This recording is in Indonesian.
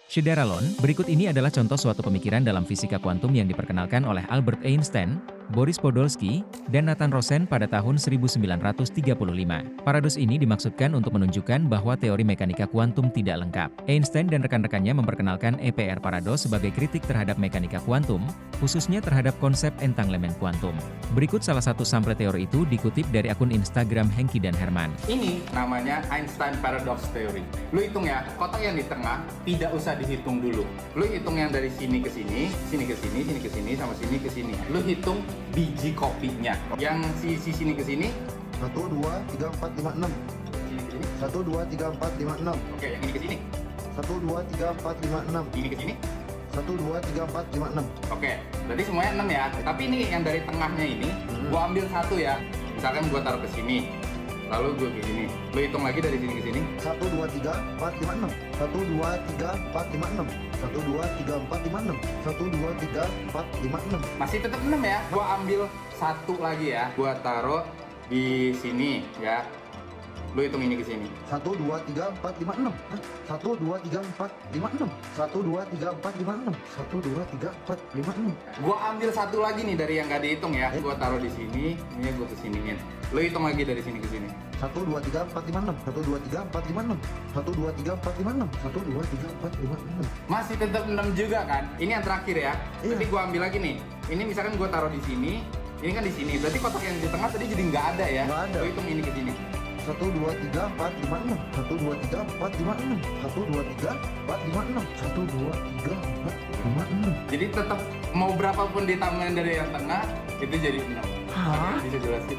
Syederalon, berikut ini adalah contoh suatu pemikiran dalam fisika kuantum yang diperkenalkan oleh Albert Einstein, Boris Podolsky, dan Nathan Rosen pada tahun 1935. Paradoks ini dimaksudkan untuk menunjukkan bahwa teori mekanika kuantum tidak lengkap. Einstein dan rekan-rekannya memperkenalkan EPR paradoks sebagai kritik terhadap mekanika kuantum, khususnya terhadap konsep entanglemen kuantum. Berikut salah satu sampel teori itu dikutip dari akun Instagram Hengki dan Herman. Ini namanya Einstein Paradox Theory. Lu hitung ya, kotak yang di tengah tidak usah dihitung dulu. Lu hitung yang dari sini ke sini, sini ke sini, sini ke sini, sama sini ke sini. Lu hitung biji kopinya. Yang sisi sini ke sini 1, 2, 3, 4, 5, 6. Sini ke sini. 1, 2, 3, 4, 5, 6. Oke, yang ini ke sini. 1, 2, 3, 4, 5, 6. Ini ke sini. 1, 2, 3, 4, 5, 6. Oke, berarti semuanya 6 ya. Tapi ini yang dari tengahnya ini, gua ambil satu ya. Misalkan gua taruh ke sini. Lalu gua ke sini. Lu hitung lagi dari sini ke sini. 1, 2, 3, 4, 5, 6. 1, 2, 3, 4, 5, 6. 1, 2, 3, 4, 5, 6. 1, 2, 3, 4, 5, 6. Masih tetap 6 ya. Gua ambil satu lagi ya. Gua taruh di sini ya. Lu hitung ini ke sini. 1, 2, 3, 4, 5, 6. 1, 2, 3, 4, 5, 6. 1, 2, 3, 4, 5, 6. 1, 2, 3, 4, 5, 6. Gua ambil satu lagi nih dari yang gak dihitung ya. Gua taruh di sini, ini gua kesiniin. Lu hitung lagi dari sini ke sini. 1, 2, 3, 4, 5, 6. 1, 2, 3, 4, 5, 6. 1, 2, 3, 4, 5, 6. 1, 2, 3, 4, 5, 6. Masih tetap 6 juga kan? Ini yang terakhir ya. Iya. Berarti gua ambil lagi nih. Ini misalkan gua taruh di sini, ini kan di sini. Berarti kotak yang di tengah tadi jadi nggak ada ya. Nggak ada. Lu hitung ini ke sini. 1, 2, 3, 4, 5, 6. 1, 2, 3, 4, 5, 6. 1, 2, 3, 4, 5, 6. 1, 2, 3, 4, 5, 6. Jadi tetap mau berapapun ditambahin dari yang tengah, itu jadi 6. Hah? Bisa jelasin?